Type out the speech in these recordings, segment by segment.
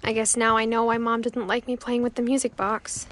I guess now I know why Mom didn't like me playing with the music box.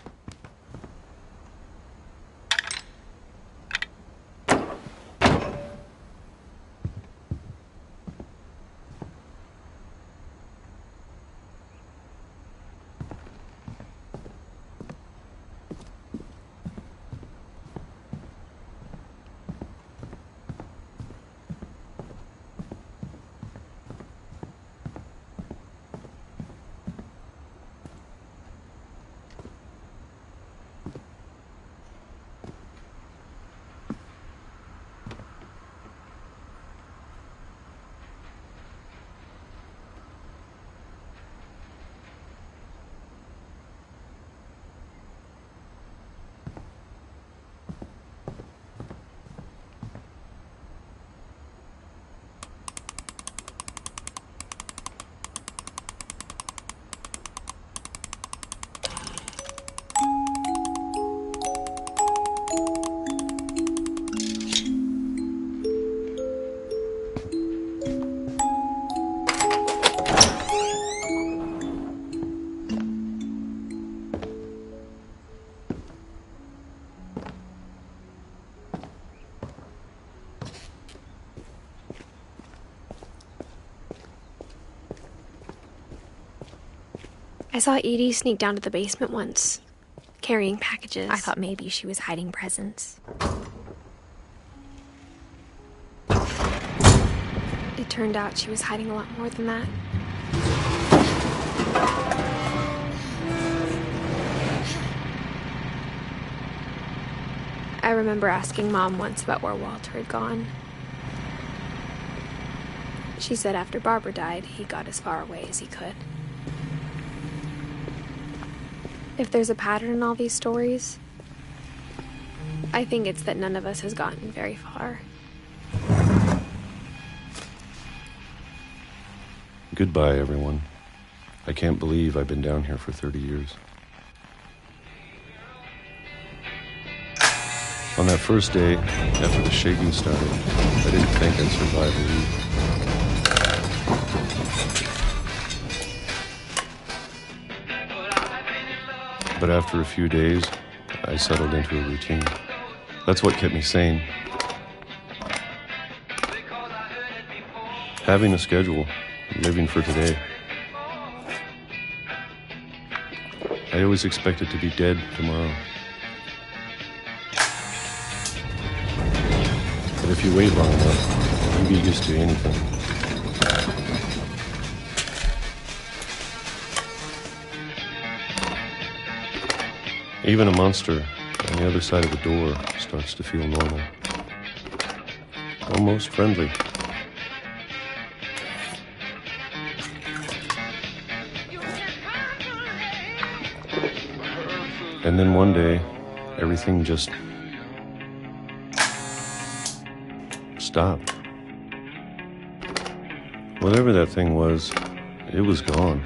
I saw Edie sneak down to the basement once, carrying packages. I thought maybe she was hiding presents. It turned out she was hiding a lot more than that. I remember asking Mom once about where Walter had gone. She said after Barbara died, he got as far away as he could. If there's a pattern in all these stories, I think it's that none of us has gotten very far. Goodbye, everyone. I can't believe I've been down here for 30 years. On that first day, after the shaking started, I didn't think I'd survive a week. But after a few days, I settled into a routine. That's what kept me sane. Having a schedule, living for today. I always expected to be dead tomorrow. But if you wait long enough, you get used to anything. Even a monster on the other side of the door starts to feel normal. Almost friendly. And then one day, everything just stopped. Whatever that thing was, it was gone.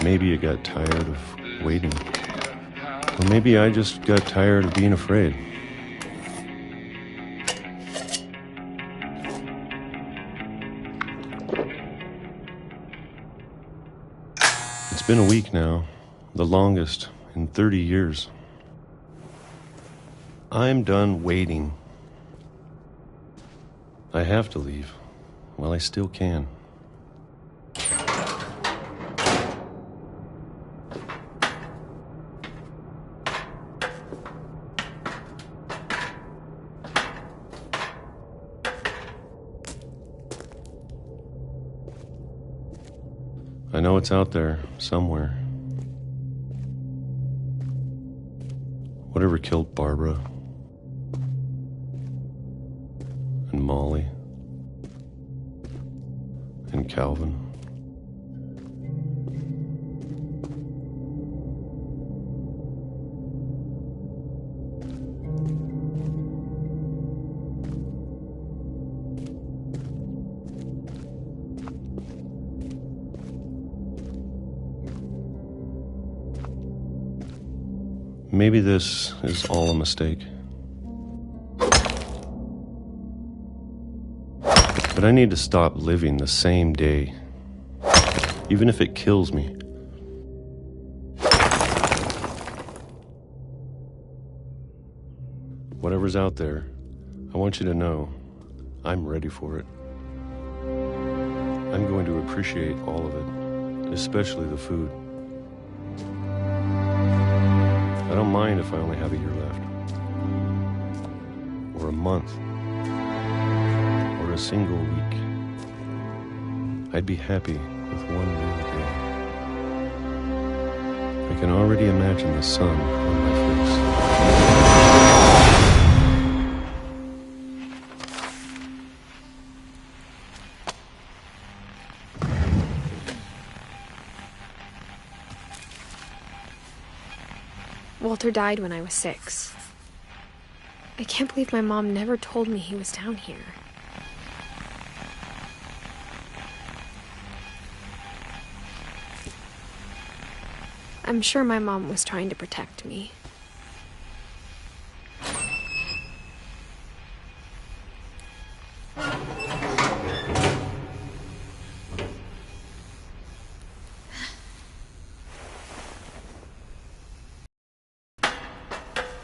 Maybe it got tired of waiting. Or maybe I just got tired of being afraid. It's been a week now, the longest in 30 years. I'm done waiting. I have to leave while I still can. I know it's out there, somewhere. Whatever killed Barbara and Molly and Calvin. Maybe this is all a mistake. But I need to stop living the same day, even if it kills me. Whatever's out there, I want you to know I'm ready for it. I'm going to appreciate all of it, especially the food. I don't mind if I only have a year left, or a month, or a single week. I'd be happy with one new day. I can already imagine the sun on my face. Walter died when I was 6. I can't believe my mom never told me he was down here. I'm sure my mom was trying to protect me.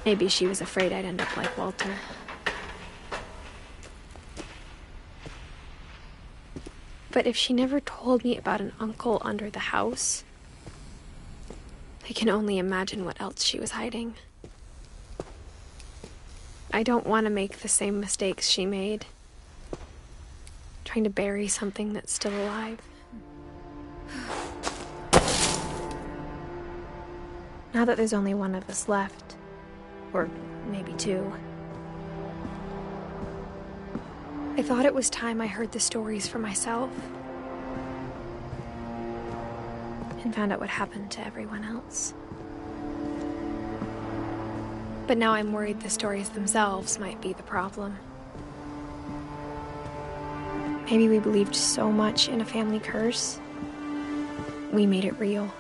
Maybe she was afraid I'd end up like Walter. But if she never told me about an uncle under the house, I can only imagine what else she was hiding. I don't want to make the same mistakes she made, trying to bury something that's still alive. Now that there's only one of us left, or maybe 2, I thought it was time I heard the stories for myself and found out what happened to everyone else. But now I'm worried the stories themselves might be the problem. Maybe we believed so much in a family curse, we made it real.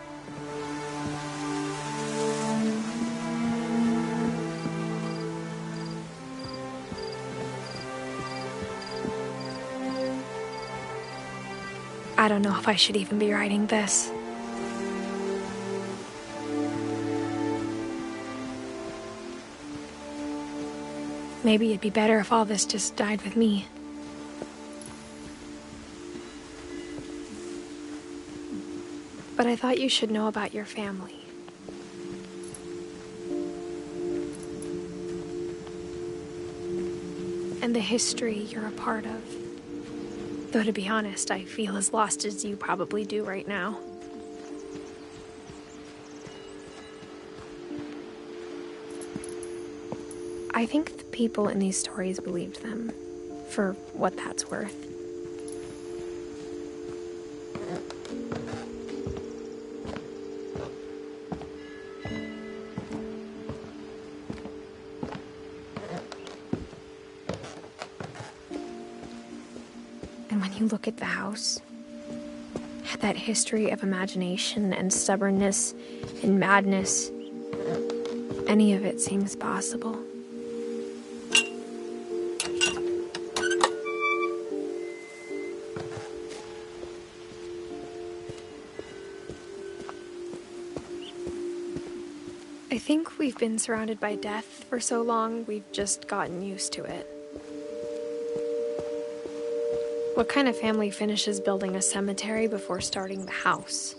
I don't know if I should even be writing this. Maybe it'd be better if all this just died with me. But I thought you should know about your family. And the history you're a part of. Though, to be honest, I feel as lost as you probably do right now. I think the people in these stories believed them, for what that's worth. And when you look at the house, at that history of imagination and stubbornness and madness, any of it seems possible. I think we've been surrounded by death for so long, we've just gotten used to it. What kind of family finishes building a cemetery before starting the house?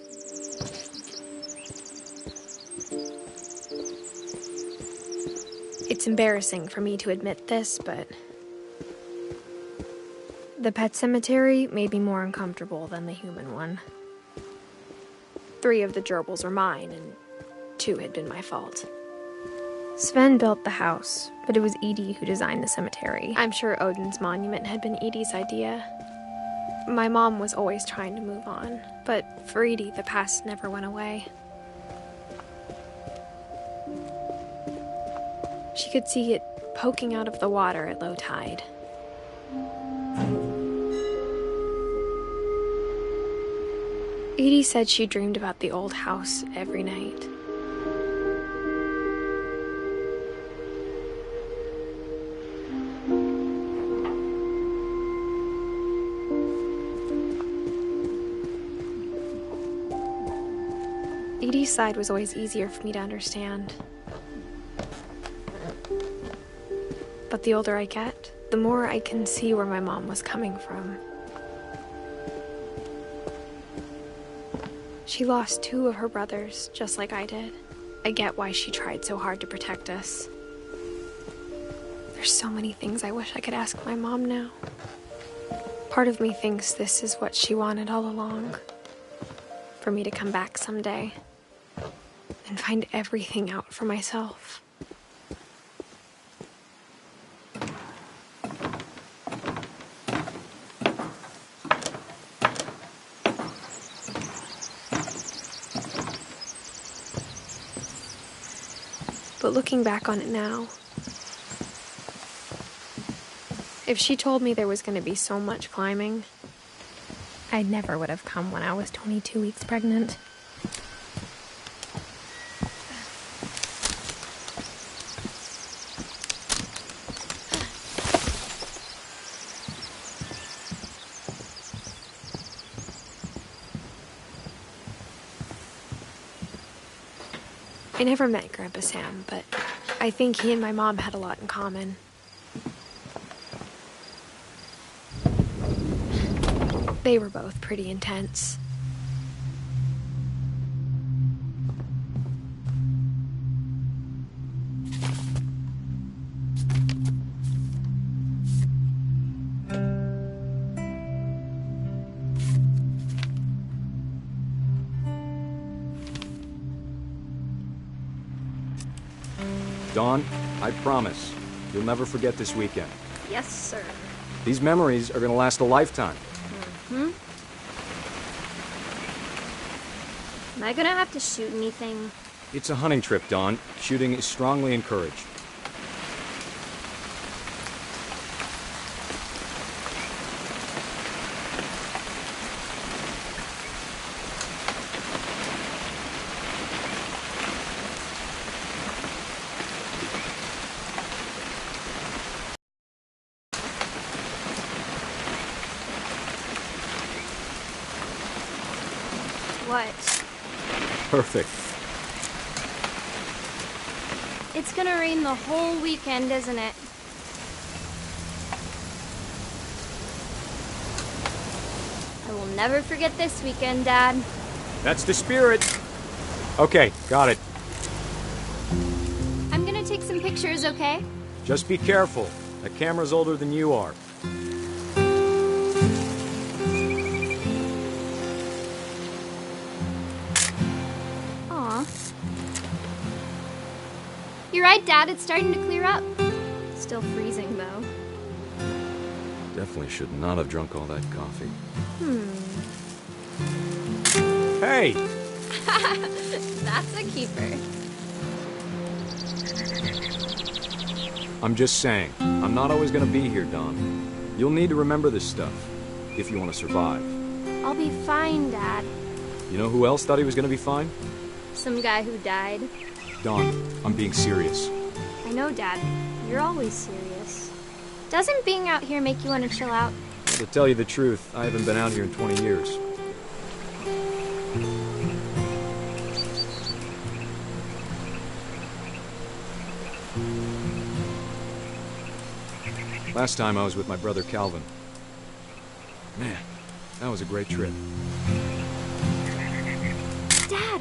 It's embarrassing for me to admit this, but the pet cemetery made me more uncomfortable than the human one. 3 of the gerbils were mine, and 2 had been my fault. Sven built the house, but it was Edie who designed the cemetery. I'm sure Odin's monument had been Edie's idea. My mom was always trying to move on, but for Edie, the past never went away. She could see it poking out of the water at low tide. Edie said she dreamed about the old house every night. Edie's side was always easier for me to understand. But the older I get, the more I can see where my mom was coming from. She lost 2 of her brothers, just like I did. I get why she tried so hard to protect us. There's so many things I wish I could ask my mom now. Part of me thinks this is what she wanted all along. For me to come back someday and find everything out for myself. But looking back on it now, if she told me there was going to be so much climbing, I never would have come when I was 22 weeks pregnant. I never met Grandpa Sam, but I think he and my mom had a lot in common. They were both pretty intense. Dawn, I promise, you'll never forget this weekend. Yes, sir. These memories are gonna last a lifetime. Am I gonna have to shoot anything? It's a hunting trip, Dawn. Shooting is strongly encouraged. What? Perfect. It's gonna rain the whole weekend, isn't it? I will never forget this weekend, Dad. That's the spirit. Okay, got it. I'm gonna take some pictures, okay? Just be careful. That camera's older than you are. Aw. You're right, Dad. It's starting to clear up. Still freezing, though. Definitely should not have drunk all that coffee. Hey! That's a keeper. I'm just saying, I'm not always gonna be here, Dawn. You'll need to remember this stuff, if you want to survive. I'll be fine, Dad. You know who else thought he was gonna be fine? Some guy who died. Dawn, I'm being serious. I know, Dad. You're always serious. Doesn't being out here make you want to chill out? Well, to tell you the truth, I haven't been out here in 20 years. Last time I was with my brother Calvin. Man, that was a great trip. Dad!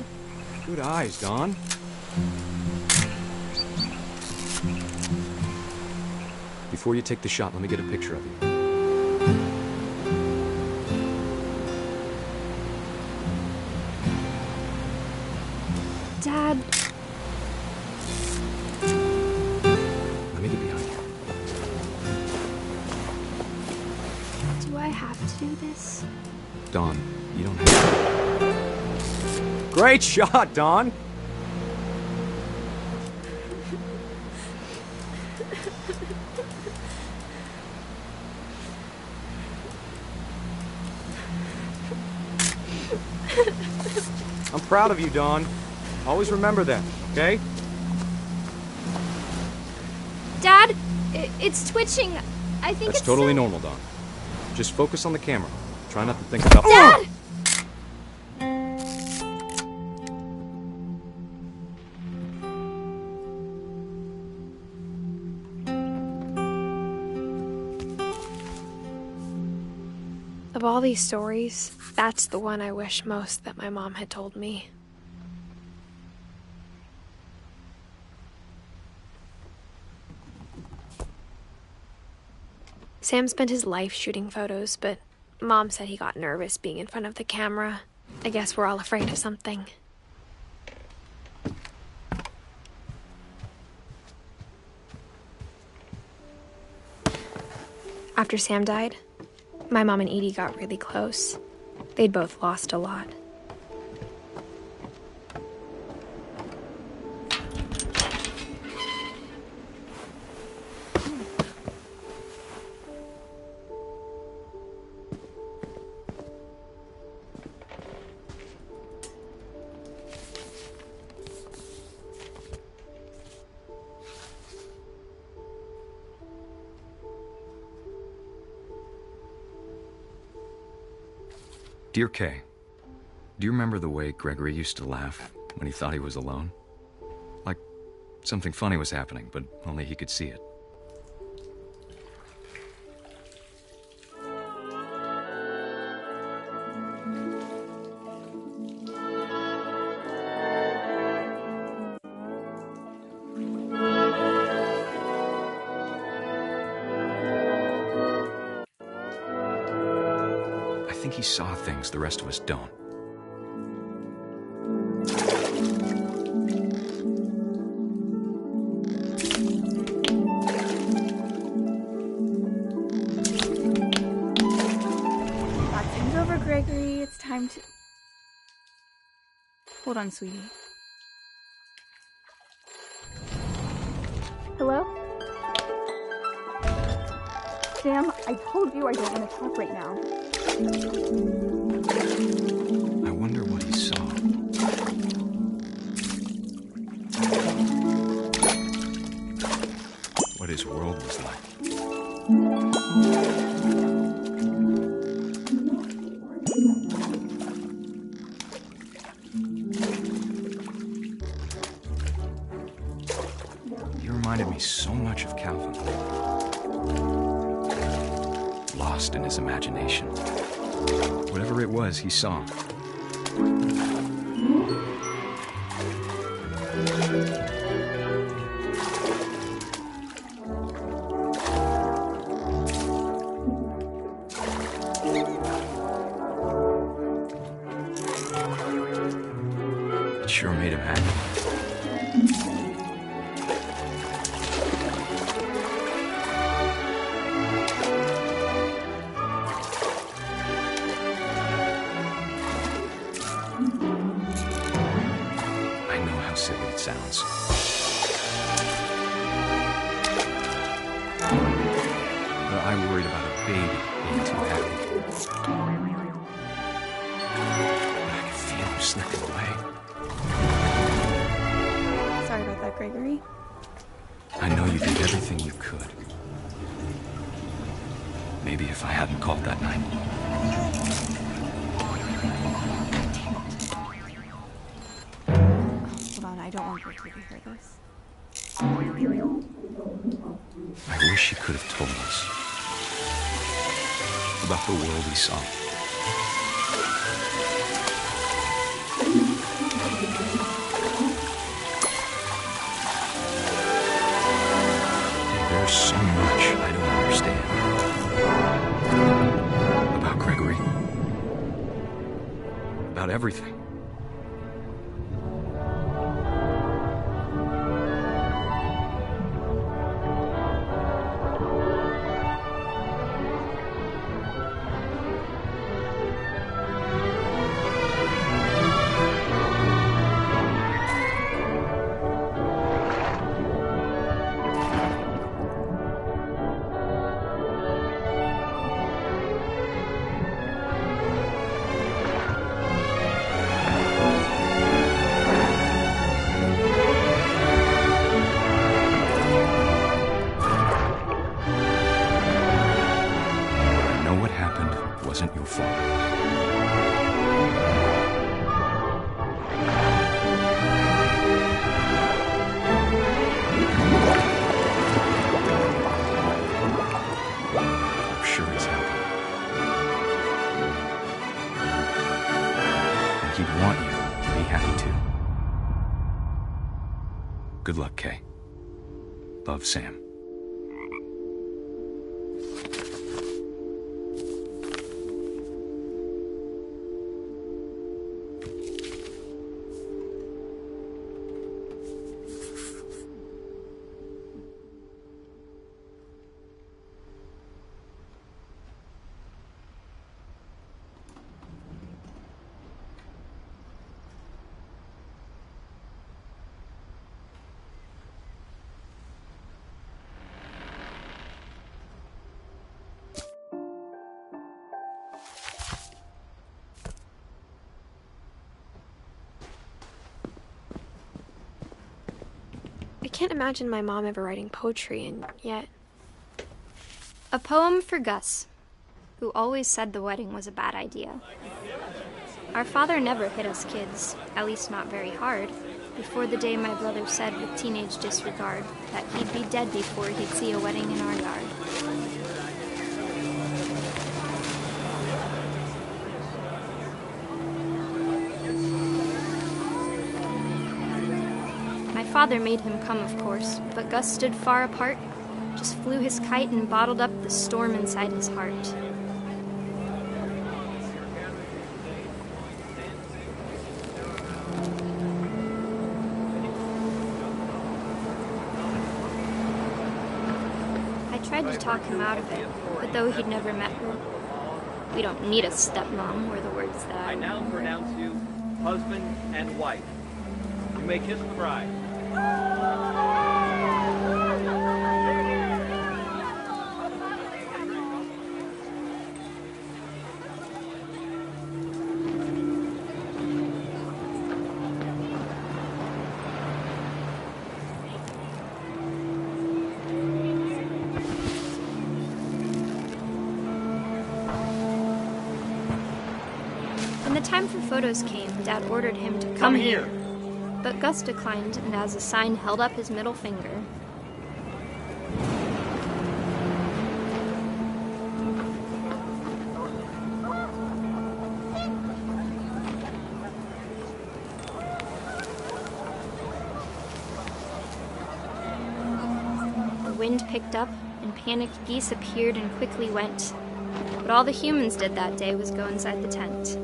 Good eyes, Dawn. Before you take the shot, let me get a picture of you. Dad, Let me get behind you. do I have to do this? Dawn, you don't have to. Great shot, Dawn! I'm proud of you, Dawn. Always remember that, okay? Dad, it's twitching. I think That's it's totally so- normal, Dawn. Just focus on the camera. Try not to think about— Dad! Of all these stories, that's the one I wish most that my mom had told me. Sam spent his life shooting photos, but Mom said he got nervous being in front of the camera. I guess we're all afraid of something. After Sam died, my mom and Edie got really close. They'd both lost a lot. Dear Kay, do you remember the way Gregory used to laugh when he thought he was alone? Like something funny was happening, but only he could see it. I think he saw things the rest of us don't. Things over, Gregory. It's time to... Hold on, sweetie. Hello? Sam, I told you I don't want to talk right now. I wonder what he saw. What his world was like. He reminded me so much of Calvin. Lost in his imagination. Whatever it was he saw. It sure made him happy. Silly it sounds. But I worried about a baby being too happy. But I could feel him slipping away. Sorry about that, Gregory. I know you did everything you could. Maybe if I hadn't called that night. I don't want Gertrude to hear this. I wish he could have told us about the world he saw. There's so much I don't understand. About Gregory. About everything. Good luck, Kay. Love, Sam. I can't imagine my mom ever writing poetry, and yet... A poem for Gus, who always said the wedding was a bad idea. Our father never hit us kids, at least not very hard, before the day my brother said with teenage disregard that he'd be dead before he'd see a wedding in our yard. My father made him come, of course, but Gus stood far apart, just flew his kite and bottled up the storm inside his heart. I tried to talk him out of it, but though he'd never met her, we don't need a stepmom were the words that I now pronounce you husband and wife. You may kiss the bride. When the time for photos came, Dad ordered him to come here. But Gus declined, and as a sign held up his middle finger. The wind picked up, and panicked geese appeared and quickly went. But all the humans did that day was go inside the tent.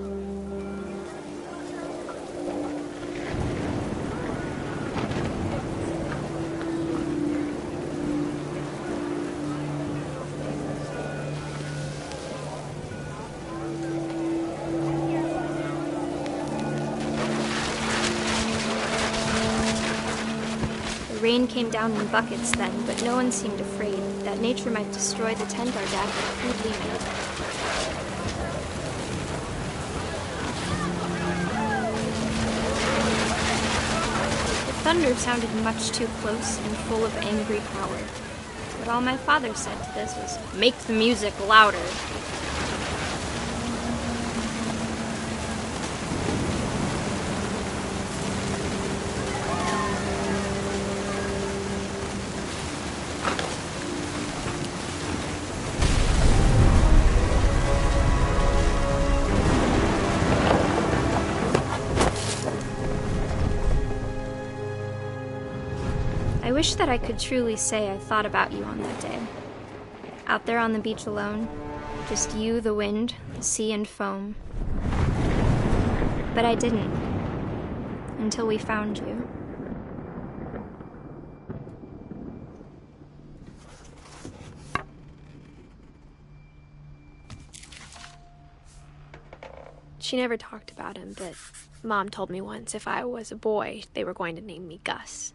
The rain came down in buckets then, but no one seemed afraid that nature might destroy the tent our dad had crudely made. The thunder sounded much too close and full of angry power. But all my father said to this was, "Make the music louder." I wish that I could truly say I thought about you on that day. Out there on the beach alone, just you, the wind, the sea, and foam. But I didn't, until we found you. She never talked about him, but Mom told me once if I was a boy, they were going to name me Gus.